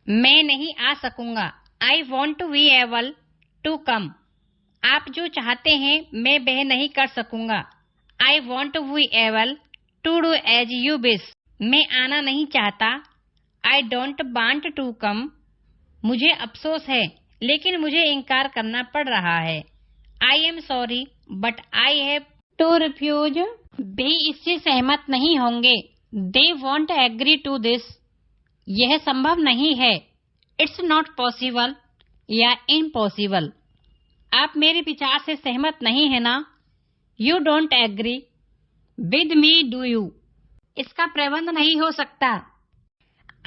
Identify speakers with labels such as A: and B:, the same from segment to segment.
A: मैं नहीं आ सकूंगा। I want to be able to come। आप जो चाहते हैं मैं वह नहीं कर सकूंगा। I want to be able to do as you wish। मैं आना नहीं चाहता। I don't want to come। मुझे अफसोस है लेकिन मुझे इनकार करना पड़ रहा है। I am sorry but I have to refuse। वे इससे सहमत नहीं होंगे। They won't agree to this। यह संभव नहीं है। It's not possible या impossible। आप मेरे विचार से सहमत नहीं है ना? You don't agree with me do you। इसका प्रबंध नहीं हो सकता।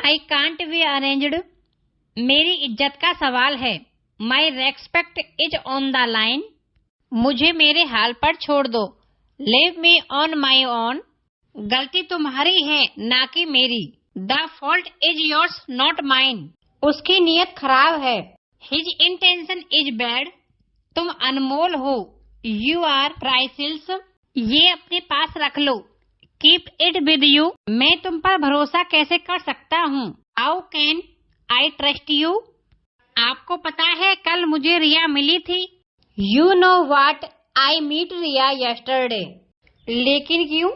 A: I can't be arranged। मेरी इज्जत का सवाल है। My respect is on the line। मुझे मेरे हाल पर छोड़ दो। Leave me on my own। गलती तुम्हारी है ना कि मेरी। The fault is yours not mine। उसकी नीयत खराब है। His intention is bad। तुम अनमोल हो। You are priceless। ये अपने पास रख लो। Keep it with you। मैं तुम पर भरोसा कैसे कर सकता हूँ? How can I trust you। आपको पता है कल मुझे रिया मिली थी। You know what I met Riya yesterday। लेकिन क्यों?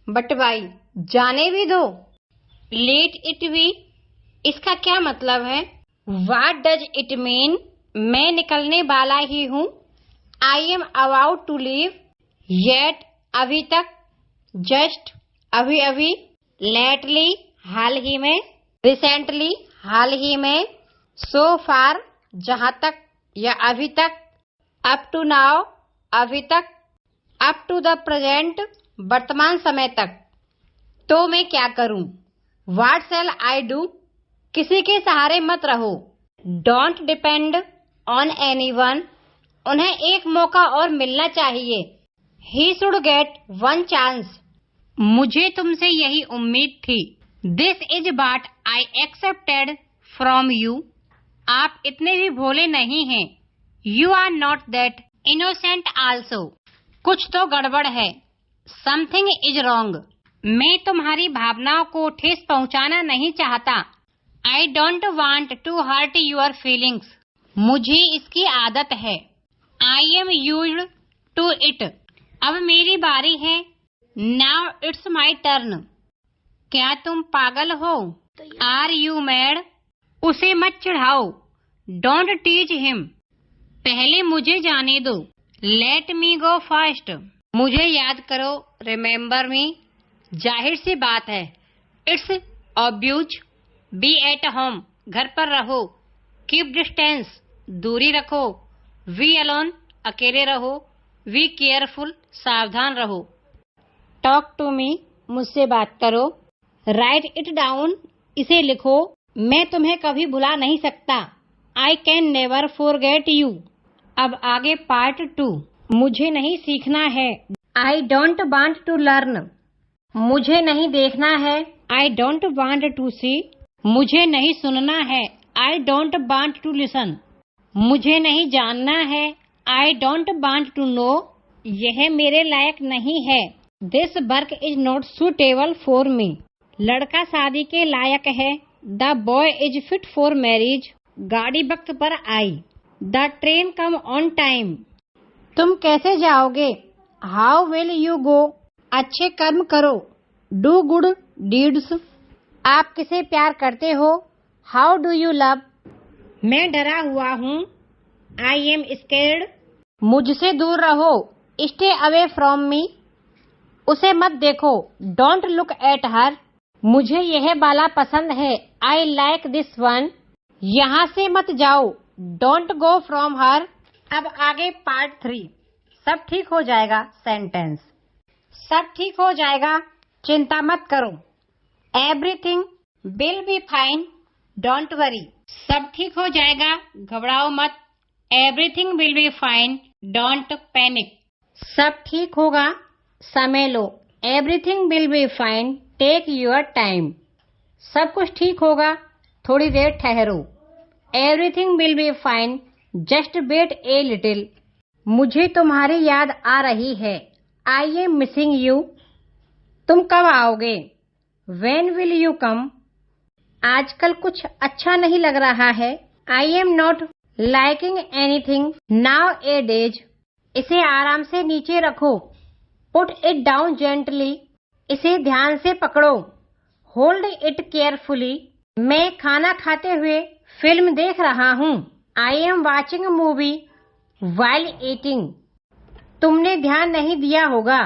A: But why। जाने भी दो। Let it be। इसका क्या मतलब है? What does it mean। मैं निकलने वाला ही हूँ। I am about to leave। Yet अभी तक। Just अभी अभी। Lately हाल ही में। Recently हाल ही में। So far जहाँ तक या अभी तक। Up to now अभी तक। Up to the present वर्तमान समय तक। तो मैं क्या करूं? What shall I do। किसी के सहारे मत रहो। Don't depend on anyone। उन्हें एक मौका और मिलना चाहिए। He should get one chance। मुझे तुमसे यही उम्मीद थी। This is what I accepted from you। आप इतने भी भोले नहीं हैं। You are not that innocent also। कुछ तो गड़बड़ है। Something is wrong। मैं तुम्हारी भावनाओं को ठेस पहुंचाना नहीं चाहता। I don't want to hurt your feelings। मुझे इसकी आदत है। I am used to it। अब मेरी बारी है। Now it's my turn। क्या तुम पागल हो? Are you mad। उसे मत चिढ़ाओ। Don't teach him। पहले मुझे जाने दो। Let me go first। मुझे याद करो। Remember me। जाहिर सी बात है। It's obvious। Be at home। घर पर रहो। Keep distance। दूरी रखो। Be alone। अकेले रहो। Be careful। सावधान रहो। Talk to me। मुझसे बात करो। Write it down। इसे लिखो। मैं तुम्हें कभी भुला नहीं सकता। I can never forget you। अब आगे पार्ट 2। मुझे नहीं सीखना है। I don't want to learn। मुझे नहीं देखना है। I don't want to see। मुझे नहीं सुनना है। I don't want to listen। मुझे नहीं जानना है। I don't want to know। यह मेरे लायक नहीं है। This work is not suitable for me। लड़का शादी के लायक है। The boy is fit for marriage। गाड़ी वक्त पर आई। The train come on time। तुम कैसे जाओगे? How will you go। अच्छे कर्म करो। Do good deeds। आप किसे प्यार करते हो? How do you love। मैं डरा हुआ हूँ। I am scared। मुझसे दूर रहो। Stay away from me। उसे मत देखो। Don't look at her। मुझे यह वाला पसंद है। I like this one। यहाँ से मत जाओ। Don't go from her। अब आगे पार्ट 3। सब ठीक हो जाएगा। सेंटेंस। सब ठीक हो जाएगा। चिंता मत करो। Everything will be fine। Don't worry। सब ठीक हो जाएगा। घबराओ मत। Everything will be fine। Don't panic। सब ठीक होगा। समय लो। Everything will be fine। Take your time। सब कुछ ठीक होगा। थोड़ी देर ठहरो। Everything will be fine। Just wait a little। मुझे तुम्हारी याद आ रही है। I am missing you। तुम कब आओगे? When will you come। आजकल कुछ अच्छा नहीं लग रहा है। I am not liking anything now A days. इसे आराम से नीचे रखो। Put it down gently. इसे ध्यान से पकड़ो। Hold it carefully. मैं खाना खाते हुए फिल्म देख रहा हूँ। I am watching movie while eating. तुमने ध्यान नहीं दिया होगा।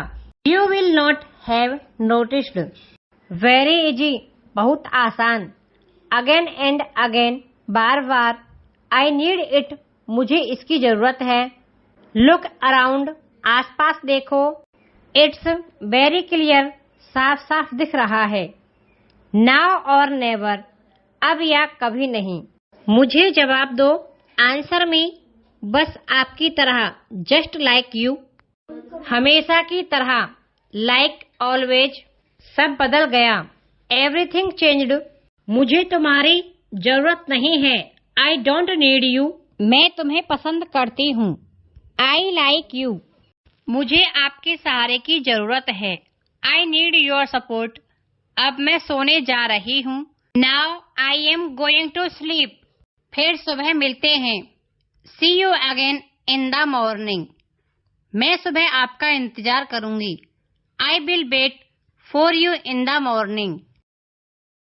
A: You will not have noticed. Very easy, बहुत आसान। Again and again, bar bar. I need it, मुझे इसकी जरूरत है। लुक अराउंड, आसपास देखो। इट्स वेरी क्लियर, साफ साफ दिख रहा है। नाउ और नेवर, अब या कभी नहीं। मुझे जवाब दो। आंसर में, बस आपकी तरह, जस्ट लाइक यू। हमेशा की तरह, लाइक ऑलवेज। सब बदल गया, एवरीथिंग चेंज्ड। मुझे तुम्हारी जरूरत नहीं है। I don't need you. मैं तुम्हें पसंद करती हूँ। I like you. मुझे आपके सहारे की जरूरत है। I need your support. अब मैं सोने जा रही हूँ। Now I am going to sleep. फिर सुबह मिलते हैं। See you again in the morning. मैं सुबह आपका इंतजार करूंगी। I will wait for you in the morning.